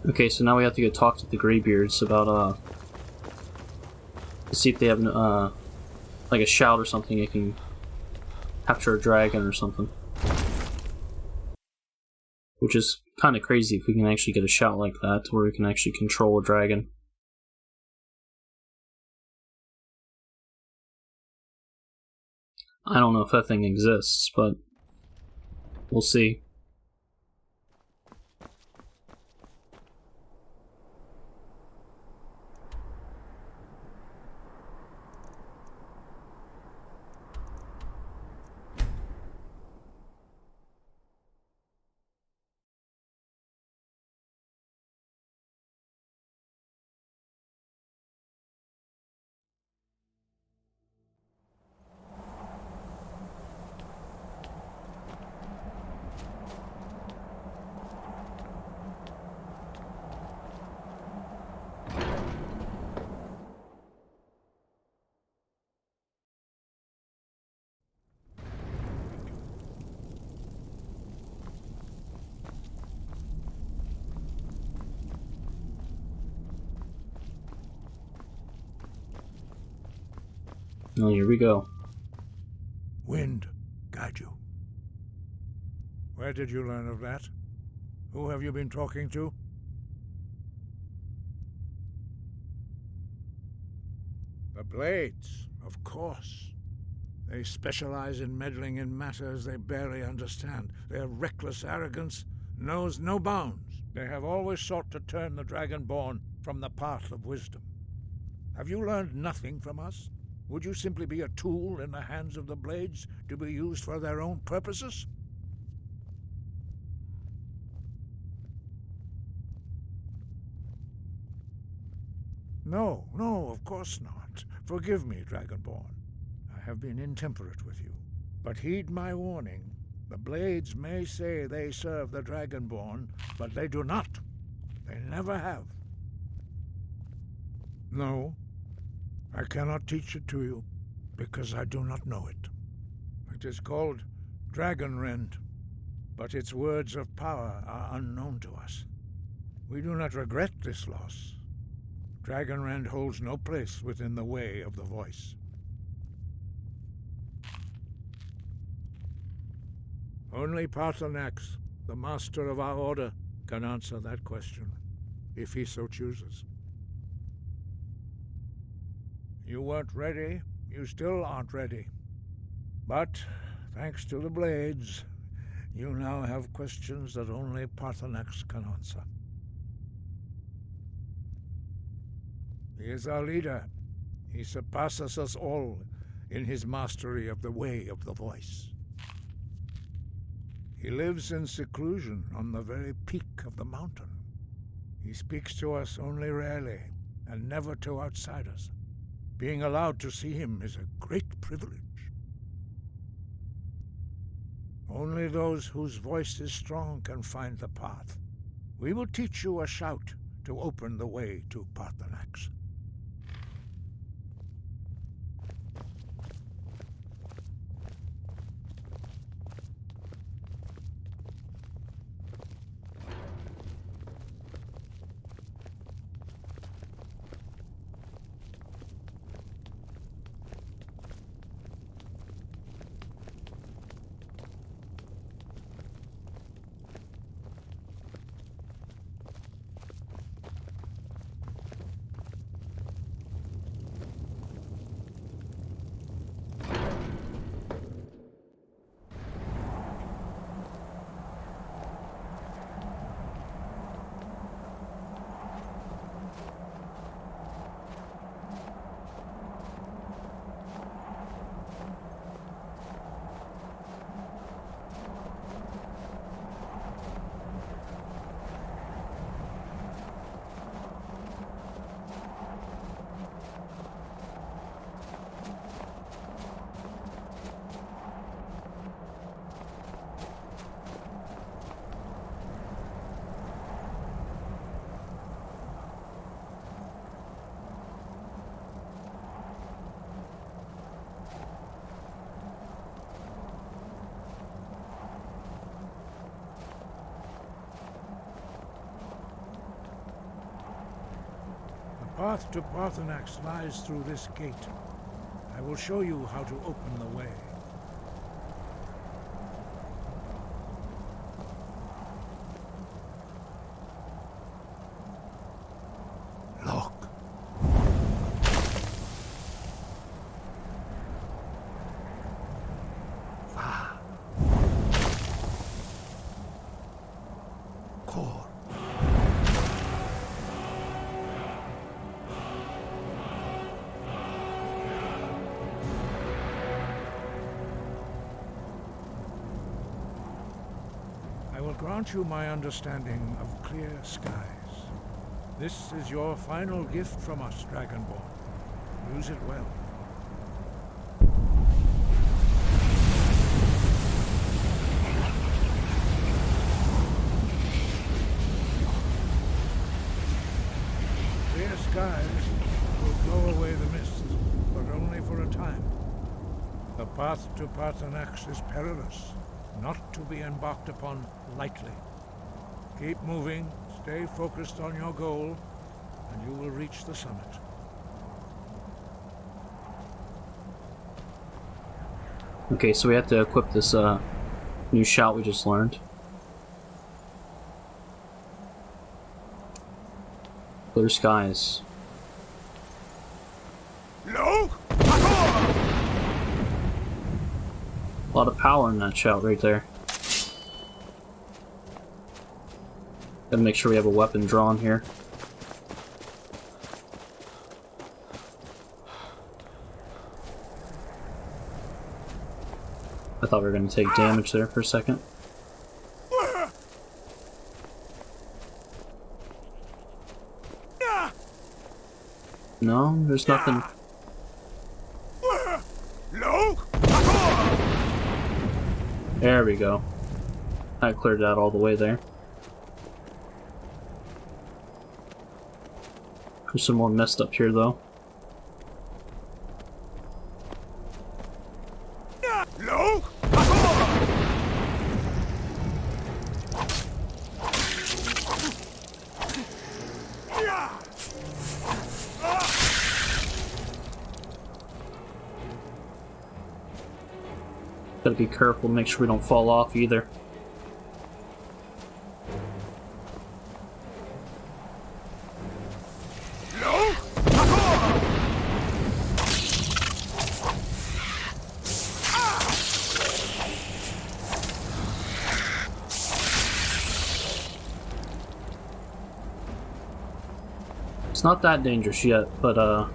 Okay, so now we have to go talk to the Greybeards about, to see if they have, like a shout or something you can capture a dragon or something. Which is kind of crazy if we can actually get a shout like that, where we can actually control a dragon. I don't know if that thing exists, but we'll see. Oh, here we go. Wind, guide you. Where did you learn of that? Who have you been talking to? The Blades, of course. They specialize in meddling in matters they barely understand. Their reckless arrogance knows no bounds. They have always sought to turn the Dragonborn from the path of wisdom. Have you learned nothing from us? Would you simply be a tool in the hands of the Blades to be used for their own purposes? No, of course not. Forgive me, Dragonborn. I have been intemperate with you. But heed my warning. The Blades may say they serve the Dragonborn, but they do not. They never have. No, I cannot teach it to you, because I do not know it. It is called Dragonrend, but its words of power are unknown to us. We do not regret this loss. Dragonrend holds no place within the way of the voice. Only Paarthurnax, the master of our order, can answer that question, if he so chooses. You weren't ready. You still aren't ready. But, thanks to the Blades, you now have questions that only Paarthurnax can answer. He is our leader. He surpasses us all in his mastery of the way of the voice. He lives in seclusion on the very peak of the mountain. He speaks to us only rarely, and never to outsiders. Being allowed to see him is a great privilege. Only those whose voice is strong can find the path. We will teach you a shout to open the way to Paarthurnax. path to Parthenax lies through this gate. I will show you how to open the way. Look. Core. I will grant you my understanding of clear skies. This is your final gift from us, Dragonborn. Use it well. Clear skies will blow away the mist, but only for a time. The path to Parthenax is perilous, not to be embarked upon lightly. Keep moving, stay focused on your goal, and you will reach the summit. Okay, so we have to equip this new shout we just learned. Clear skies. Look! A lot of power in that shout right there. Gotta make sure we have a weapon drawn here. I thought we were gonna take damage there for a second. No, there's nothing. There we go. I cleared that all the way there. There's some more mist up here though. Gotta be careful, make sure we don't fall off either. It's not that dangerous yet, but I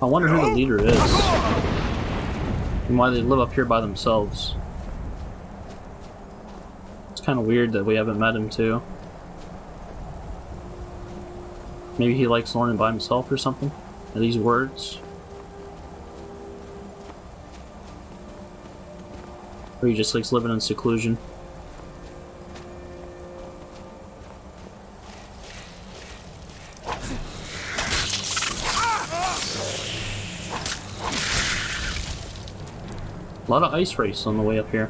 wonder who the leader is. And why they live up here by themselves. It's kind of weird that we haven't met him too. Maybe he likes learning by himself or something? Are these words? Or he just likes living in seclusion? A lot of ice race on the way up here.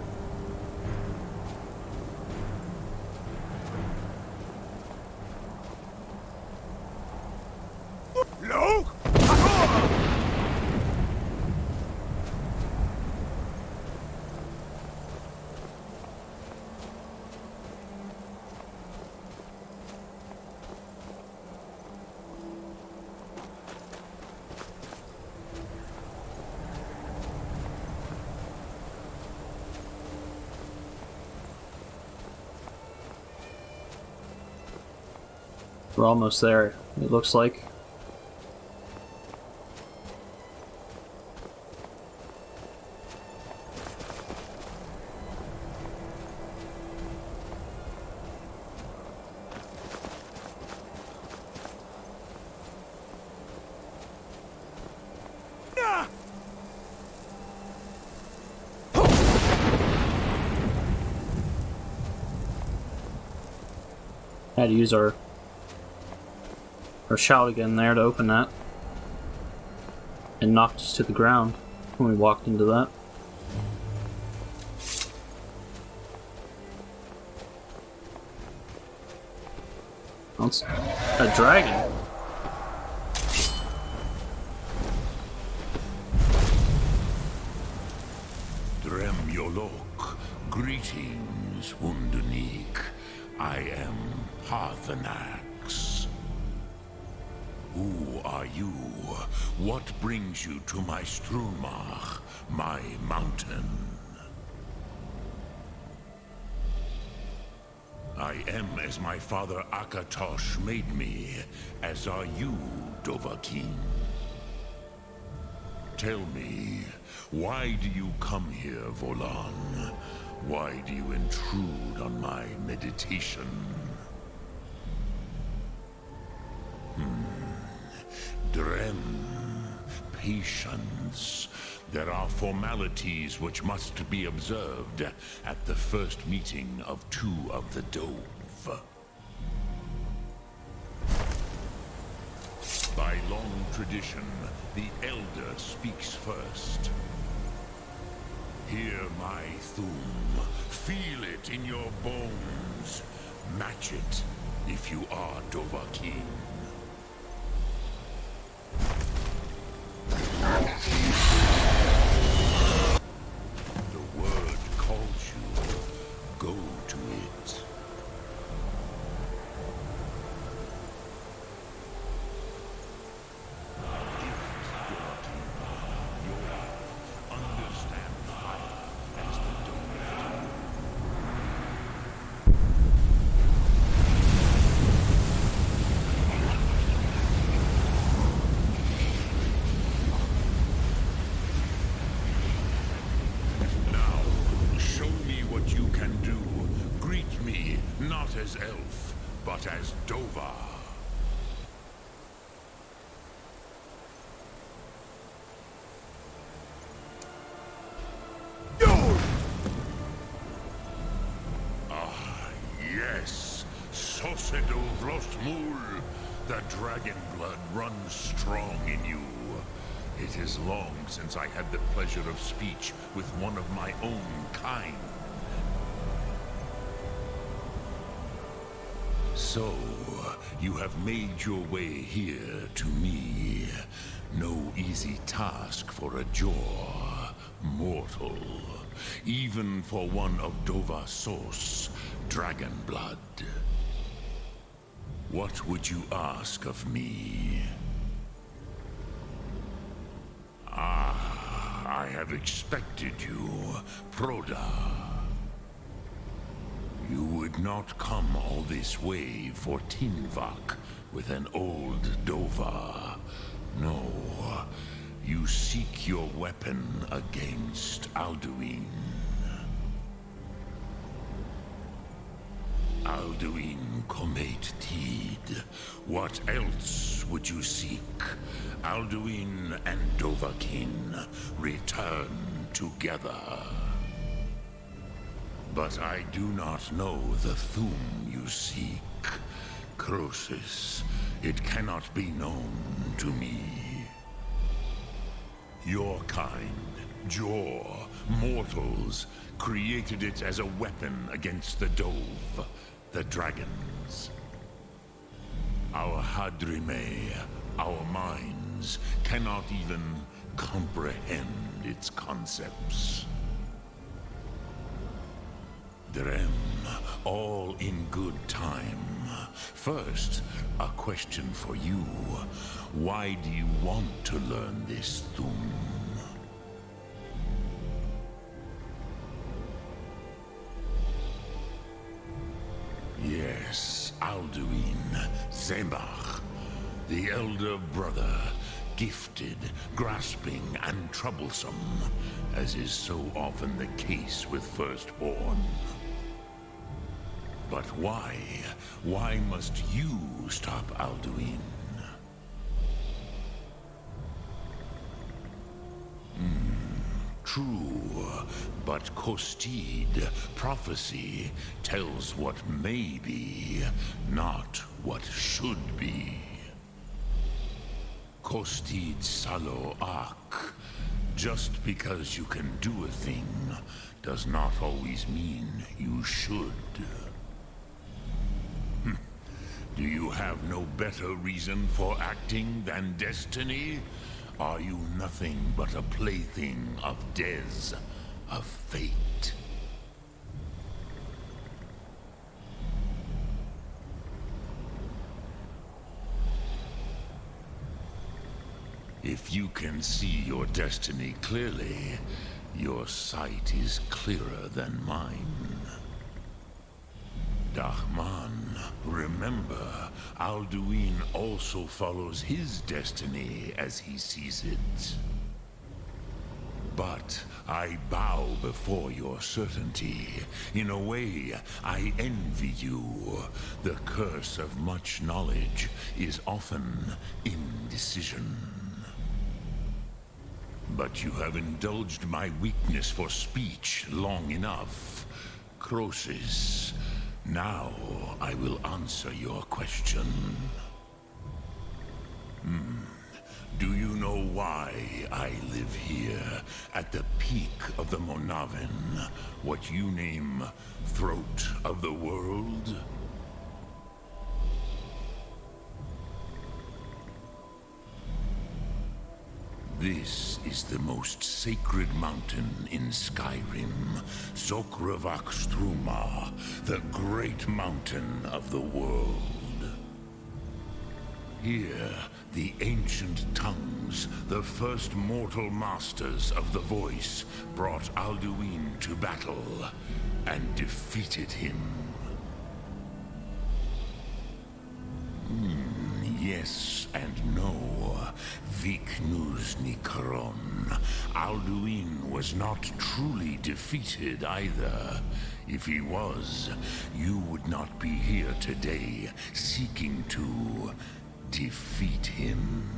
We're almost there, it looks like. Had to use our shout again there to open that. And knocked us to the ground when we walked into that. That's a dragon. I am Parthenax. Who are you? What brings you to my Strulmach, my mountain? I am as my father Akatosh made me, as are you, Dovahkiin. Tell me, why do you come here, Volan? Why do you intrude on my meditation? Drem, patience. There are formalities which must be observed at the first meeting of two of the Dove. By long tradition, the Elder speaks first. Hear my Thum. Feel it in your bones. Match it if you are Dovahkiin. The word calls you. Go to it. Not as elf, but as Dova. Ah, yes. Sosedo Vrostmul. The dragon blood runs strong in you. It is long since I had the pleasure of speech with one of my own kind. So, you have made your way here to me. No easy task for a Jor, mortal. Even for one of Dova Sos, dragon blood. What would you ask of me? Ah, I have expected you, Proda. You would not come all this way for Tinvak with an old Dova. No, you seek your weapon against Alduin. Alduin Comet Tid. What else would you seek? Alduin and Dovahkiin return together. But I do not know the Thum you seek. Croesus, it cannot be known to me. Your kind, Jor, mortals, created it as a weapon against the Dove, the dragons. Our Hadrime, our minds, cannot even comprehend its concepts. Drem, all in good time. First, a question for you. Why do you want to learn this Thum? Yes, Alduin, Zemach, the elder brother, gifted, grasping, and troublesome, as is so often the case with Firstborn. But why? Why must you stop Alduin? True, but Kostid, prophecy, tells what may be, not what should be. Kostid Salo Ak. Just because you can do a thing does not always mean you should. Do you have no better reason for acting than destiny? Are you nothing but a plaything of Dez, of fate? If you can see your destiny clearly, your sight is clearer than mine. Dahman, remember, Alduin also follows his destiny as he sees it. But I bow before your certainty. In a way, I envy you. The curse of much knowledge is often indecision. But you have indulged my weakness for speech long enough. Croesus, now I will answer your question. Do you know why I live here, at the peak of the Monavin, what you name Throat of the World? This is the most sacred mountain in Skyrim, Sokravak Struma, the great mountain of the world. Here, the ancient tongues, the first mortal masters of the voice, brought Alduin to battle and defeated him. Yes and no. Viknus Nikaron. Alduin was not truly defeated either. If he was, you would not be here today, seeking to defeat him.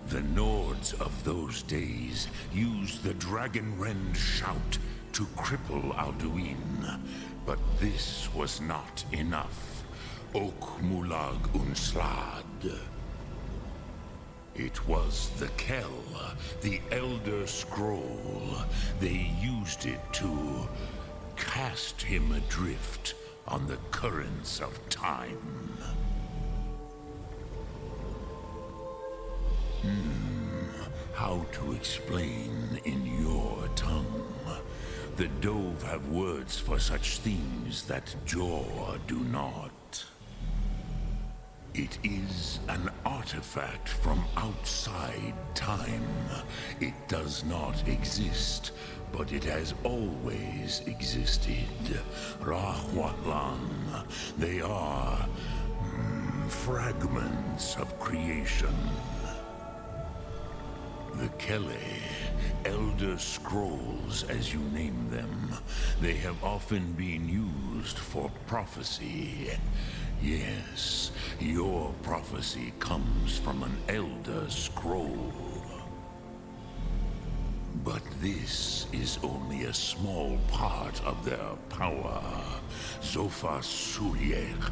The Nords of those days used the Dragonrend shout to cripple Alduin, but this was not enough. Ok Mulag Unslad. It was the Kell, the Elder Scroll. They used it to cast him adrift on the currents of time. How to explain in your tongue? The Dove have words for such things that Jor do not. It is an artifact from outside time. It does not exist, but it has always existed. Rahwatlan. They are fragments of creation. The Kele, Elder Scrolls as you name them, they have often been used for prophecy. Yes, your prophecy comes from an Elder Scroll. But this is only a small part of their power. Zofa Suryek.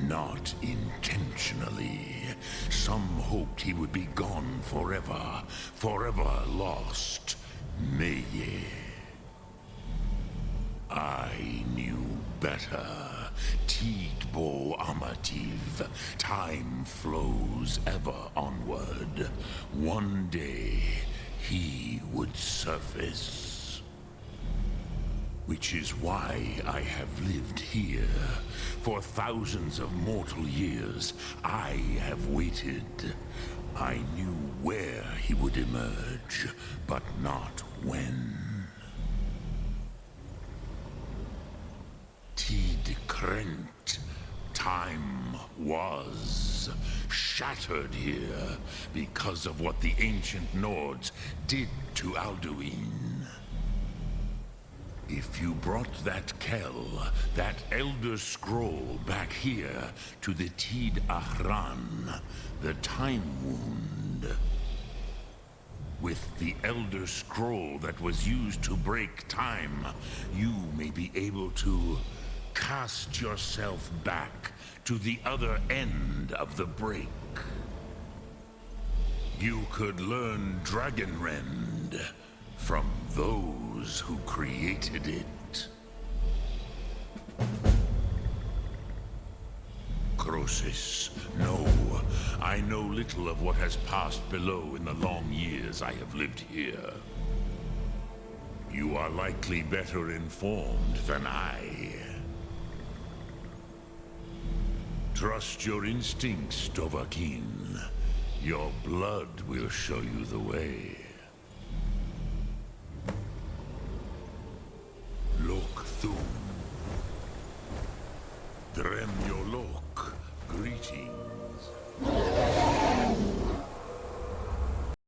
Not intentionally. Some hoped he would be gone forever, forever lost. Meye. I knew better. Tidbo Amativ. Time flows ever onward. One day, he would surface. Which is why I have lived here. For thousands of mortal years, I have waited. I knew where he would emerge, but not when. Tid Krent. Time was shattered here because of what the ancient Nords did to Alduin. If you brought that Kell, that Elder Scroll back here to the Tid Ahran, the Time Wound, with the Elder Scroll that was used to break time, you may be able to cast yourself back to the other end of the break. You could learn Dragonrend from those who created it. Croesus, no. I know little of what has passed below in the long years I have lived here. You are likely better informed than I. Trust your instincts, Dovahkiin. Your blood will show you the way. Look through. Drem your